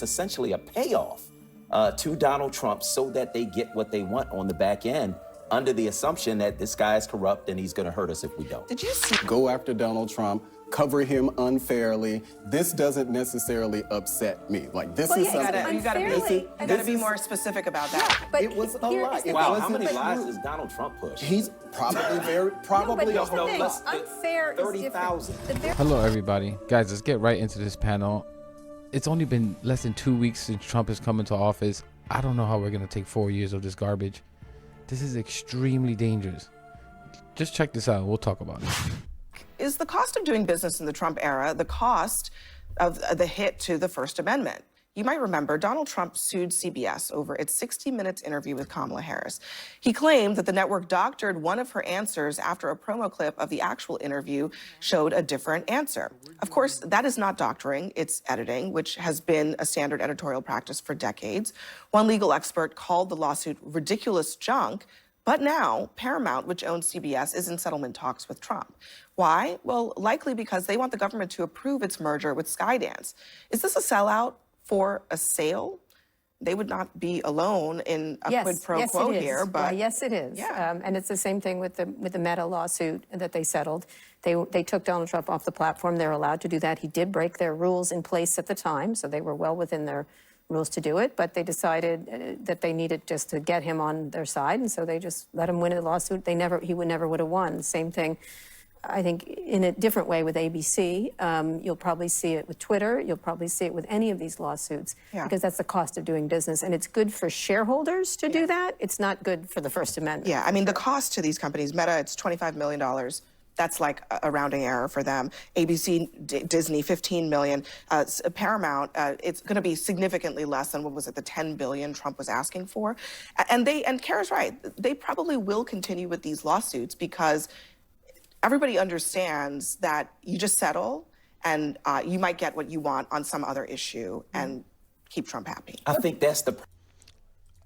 essentially a payoff to Donald Trump so that they get what they want on the back end, under the assumption that this guy is corrupt and he's going to hurt us if we don't. Did you see? Go after Donald Trump, cover him unfairly. This doesn't necessarily upset me. Like, this is something. You gotta be more specific about that. But it was a lie. Wow, how many lies does Donald Trump push? He's probably no, less than unfair 30,000. Hello, everybody. Guys, let's get right into this panel. It's only been less than 2 weeks since Trump has come into office. I don't know how we're going to take 4 years of this garbage. This is extremely dangerous. Just check this out. We'll talk about it. Is the cost of doing business in the Trump era the cost of the hit to the First Amendment? You might remember Donald Trump sued CBS over its 60 Minutes interview with Kamala Harris. He claimed that the network doctored one of her answers after a promo clip of the actual interview showed a different answer. Of course, that is not doctoring, it's editing, which has been a standard editorial practice for decades. One legal expert called the lawsuit ridiculous junk, but now Paramount, which owns CBS, is in settlement talks with Trump. Why? Well, likely because they want the government to approve its merger with Skydance. Is this a sellout for a sale? They would not be alone in a quid pro quo here, but yes, it is. Yeah. And it's the same thing with the Meta lawsuit that they settled. They took Donald Trump off the platform. They're allowed to do that. He did break their rules in place at the time, so they were well within their rules to do it. But they decided that they needed just to get him on their side, and so they just let him win a lawsuit. He never would have won. Same thing, I think, in a different way with ABC. You'll probably see it with Twitter. You'll probably see it with any of these lawsuits, because that's the cost of doing business. And it's good for shareholders to do that. It's not good for the First Amendment. Yeah, I mean, the cost to these companies, Meta, it's $25 million. That's like a rounding error for them. ABC, Disney, $15 million. Paramount, it's going to be significantly less than, what was it, the $10 billion Trump was asking for. And Kara's right. They probably will continue with these lawsuits because everybody understands that you just settle and you might get what you want on some other issue and keep Trump happy. I think that's the...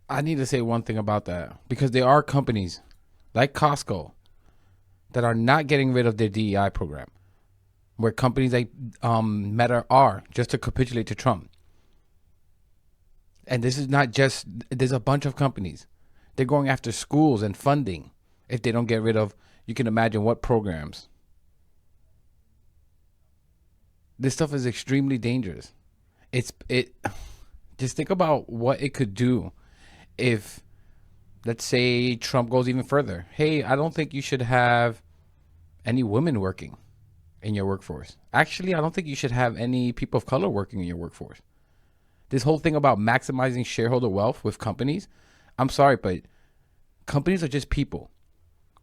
I need to say one thing about that, because there are companies like Costco that are not getting rid of their DEI program, where companies like Meta are, just to capitulate to Trump. And this is not just, there's a bunch of companies. They're going after schools and funding if they don't get rid of, you can imagine what programs. This stuff is extremely dangerous. Just think about what it could do if, let's say, Trump goes even further. Hey, I don't think you should have any women working in your workforce. Actually, I don't think you should have any people of color working in your workforce. This whole thing about maximizing shareholder wealth with companies, I'm sorry, but companies are just people.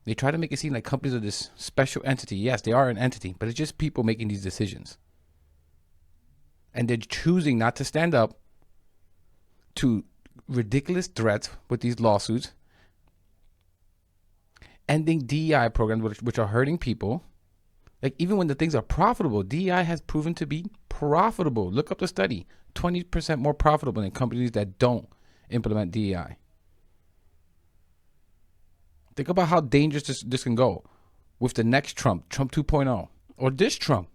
They try to make it seem like companies are this special entity. Yes, they are an entity, but it's just people making these decisions. And they're choosing not to stand up to ridiculous threats with these lawsuits, ending DEI programs which are hurting people. Like, even when the things are profitable, DEI has proven to be profitable. Look up the study. 20% more profitable than companies that don't implement DEI. Think about how dangerous this can go with the next Trump 2.0, or this Trump.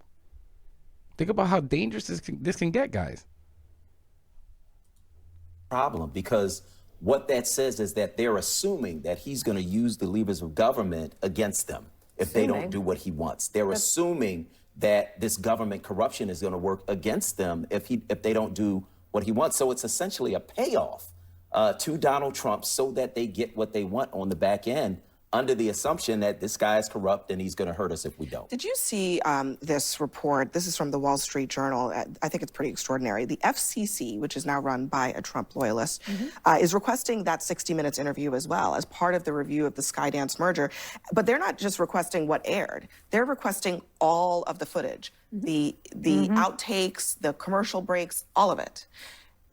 Think about how dangerous this can get, guys. Problem, because what that says is that they're assuming that he's going to use the levers of government against them if they don't do what he wants. They're assuming that this government corruption is going to work against them if they don't do what he wants. So it's essentially a payoff to Donald Trump so that they get what they want on the back end, under the assumption that this guy is corrupt and he's going to hurt us if we don't. Did you see this report? This is from the Wall Street Journal. I think it's pretty extraordinary. The FCC, which is now run by a Trump loyalist, is requesting that 60 Minutes interview as well as part of the review of the Skydance merger. But they're not just requesting what aired. They're requesting all of the footage, the outtakes, the commercial breaks, all of it.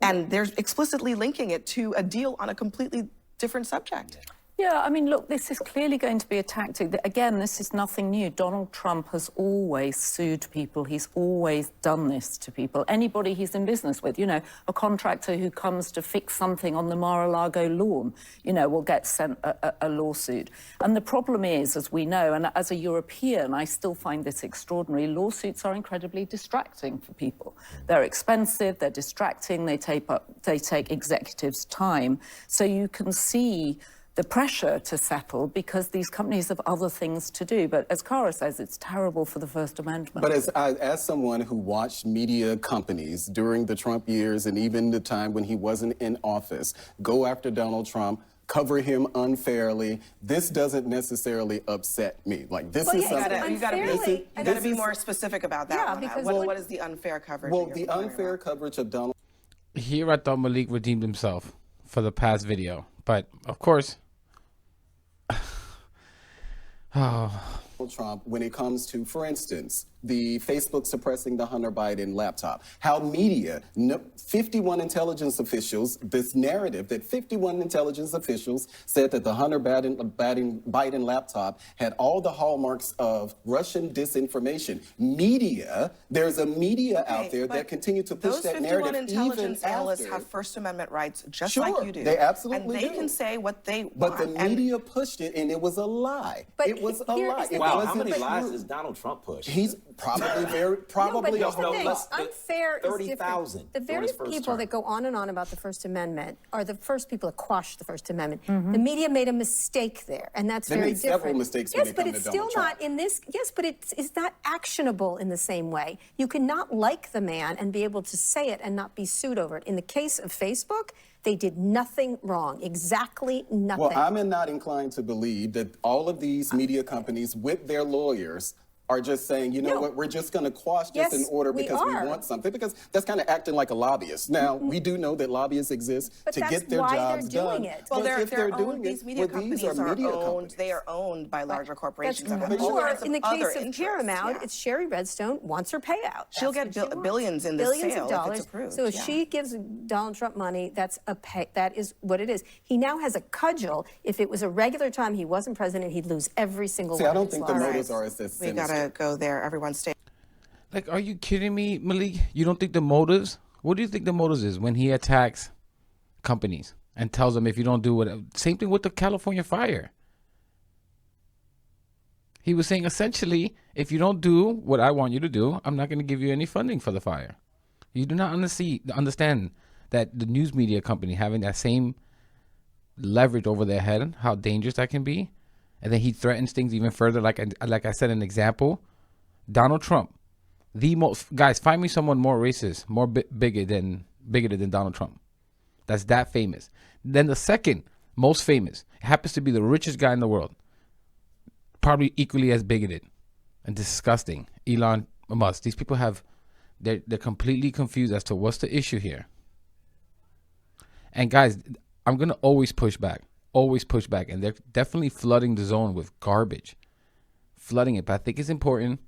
And they're explicitly linking it to a deal on a completely different subject. Yeah, I mean, look, this is clearly going to be a tactic. Again, this is nothing new. Donald Trump has always sued people. He's always done this to people. Anybody he's in business with, you know, a contractor who comes to fix something on the Mar-a-Lago lawn, you know, will get sent a lawsuit. And the problem is, as we know, and as a European, I still find this extraordinary, lawsuits are incredibly distracting for people. They're expensive, they're distracting, they take executives' time. So you can see the pressure to settle because these companies have other things to do. But as Cara says, it's terrible for the First Amendment. But as someone who watched media companies during the Trump years and even the time when he wasn't in office go after Donald Trump, cover him unfairly, this doesn't necessarily upset me. Like, this is something... You gotta be more specific about that one. Because what is the unfair coverage? Well, the unfair coverage of Donald... Here I thought Malik redeemed himself for the past video. But, of course... Trump when it comes to, for instance, the Facebook suppressing the Hunter Biden laptop. How media, 51 intelligence officials, this narrative that 51 intelligence officials said that the Hunter Biden laptop had all the hallmarks of Russian disinformation. Media, there's a media out there that continue to push that narrative. Those 51 intelligence analysts have First Amendment rights just like you do. They absolutely do. And they can say what they want. But the media pushed it, and it was a lie. It was a lie. Wow, how many lies does Donald Trump push? He's probably but here's the thing. less than Unfair is 30,000 different. The during very his first people term. that go on and on about the First Amendment are the first people that quash the First Amendment. The media made a mistake there, and that's They very made different. several mistakes when yes, it but come it's to still Donald not Trump. in this. Yes, but it's not actionable in the same way. You cannot like the man and be able to say it and not be sued over it. In the case of Facebook, they did nothing wrong. Exactly nothing. Well, I'm not inclined to believe that all of these media companies with their lawyers are just saying, you know what, we're just going to quash this in order because we want something, because that's kind of acting like a lobbyist. Now, we do know that lobbyists exist to get their jobs done. Well, if they're doing these it, media these companies are are media owned. companies. They are owned by larger corporations. Or in the case of Paramount, it's Sherry Redstone wants her payout. She'll get billions in the billions sale of dollars. if it's approved. So if she gives Donald Trump money, that's that is what it is. He now has a cudgel. If it was a regular time he wasn't president, he'd lose every single one. I don't think the motives are as sinister. We gotta go there. Everyone stay. Like, are you kidding me, Malik? You don't think the motives? What do you think the motives is when he attacks companies and tells them if you don't do what? Same thing with the California fire. He was saying essentially, if you don't do what I want you to do, I'm not going to give you any funding for the fire. You do not understand that the news media company having that same leverage over their head, how dangerous that can be. And then he threatens things even further. Like I said, an example, Donald Trump. The most guys, find me someone more racist, more bigoted than Donald Trump. That's that famous. Then the second most famous happens to be the richest guy in the world, probably equally as bigoted and disgusting. Elon Musk. These people they're completely confused as to what's the issue here. And guys, I'm gonna always push back, and they're definitely flooding the zone with garbage, flooding it. But I think it's important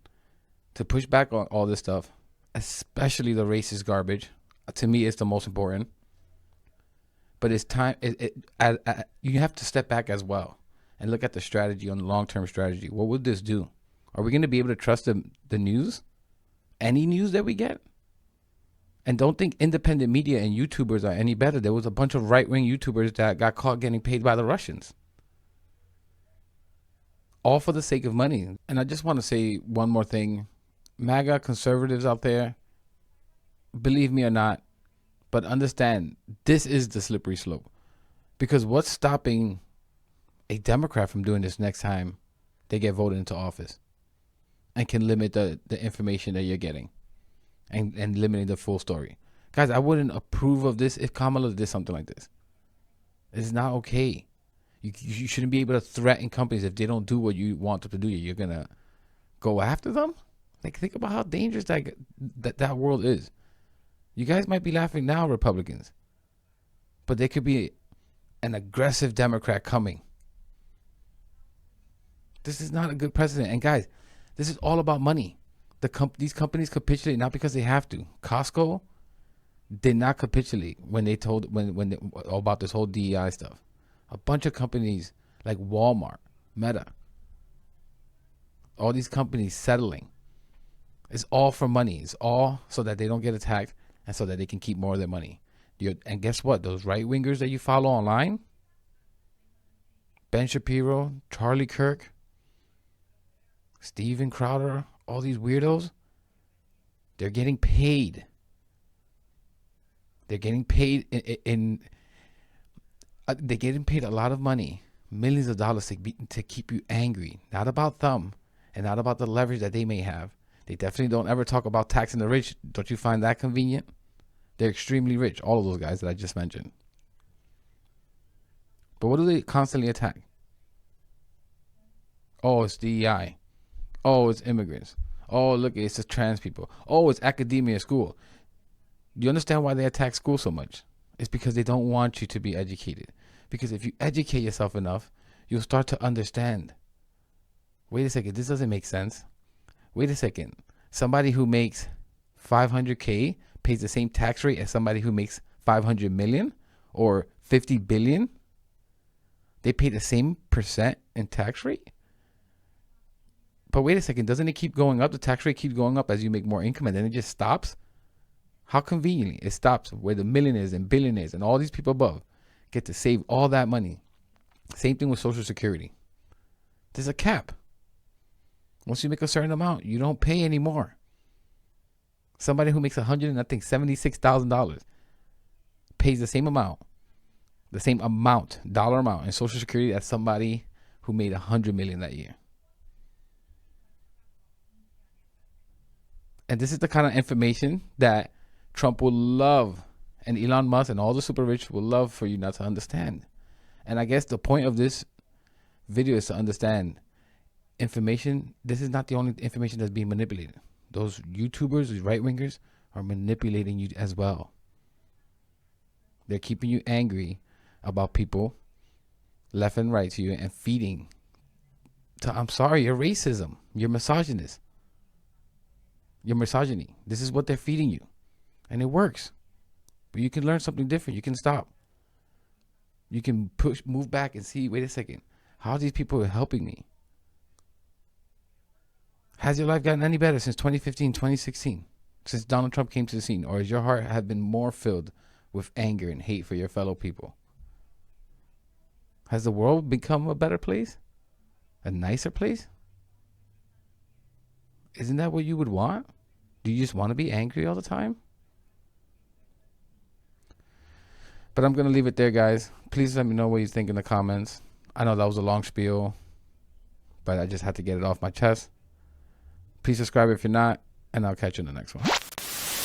to push back on all this stuff, especially the racist garbage. To me, it's the most important. But it's time. You have to step back as well and look at the strategy, on the long-term strategy. What would this do? Are we going to be able to trust the news? Any news that we get? And don't think independent media and YouTubers are any better. There was a bunch of right-wing YouTubers that got caught getting paid by the Russians. All for the sake of money. And I just want to say one more thing. MAGA conservatives out there, believe me or not, but understand this is the slippery slope. Because what's stopping a Democrat from doing this next time they get voted into office and can limit the information that you're getting and limiting the full story? Guys, I wouldn't approve of this if Kamala did something like this. It's not okay. You shouldn't be able to threaten companies if they don't do what you want them to do. You're going to go after them? Like, think about how dangerous that world is. You guys might be laughing now, Republicans, but there could be an aggressive Democrat coming. This is not a good precedent. And guys, this is all about money. These companies capitulate not because they have to. Costco did not capitulate when they told when about this whole DEI stuff. A bunch of companies like Walmart, Meta. All these companies settling. It's all for money. It's all so that they don't get attacked and so that they can keep more of their money. And guess what? Those right-wingers that you follow online, Ben Shapiro, Charlie Kirk, Steven Crowder, all these weirdos, they're getting paid. They're getting paid they're getting paid a lot of money, millions of dollars to keep you angry. Not about them and not about the leverage that they may have. They definitely don't ever talk about taxing the rich. Don't you find that convenient? They're extremely rich, all of those guys that I just mentioned. But what do they constantly attack? Oh, it's DEI. Oh, it's immigrants. Oh, look, it's the trans people. Oh, it's academia, school. Do you understand why they attack school so much? It's because they don't want you to be educated. Because if you educate yourself enough, you'll start to understand. Wait a second, this doesn't make sense. Wait a second. Somebody who makes 500K pays the same tax rate as somebody who makes 500 million or 50 billion. They pay the same percent in tax rate. But wait a second, doesn't it keep going up? The tax rate keeps going up as you make more income and then it just stops? How conveniently it stops where the millionaires and billionaires and all these people above get to save all that money. Same thing with Social Security. There's a cap. Once you make a certain amount, you don't pay anymore. Somebody who makes $176,000 pays the same amount, dollar amount in Social Security as somebody who made $100 million that year. And this is the kind of information that Trump will love, and Elon Musk and all the super rich will love for you not to understand. And I guess the point of this video is to understand information. This is not the only information that's being manipulated. Those YouTubers, these right-wingers, are manipulating you as well. They're keeping you angry about people left and right to you and feeding to, I'm sorry, your racism, your misogynist, your misogyny. This is what they're feeding you. And it works. But you can learn something different. You can stop. You can move back and see, wait a second, how are these people helping me? Has your life gotten any better since 2015, 2016? Since Donald Trump came to the scene? Or has your heart have been more filled with anger and hate for your fellow people? Has the world become a better place? A nicer place? Isn't that what you would want? Do you just want to be angry all the time? But I'm going to leave it there, guys. Please let me know what you think in the comments. I know that was a long spiel, but I just had to get it off my chest. Please subscribe if you're not, and I'll catch you in the next one.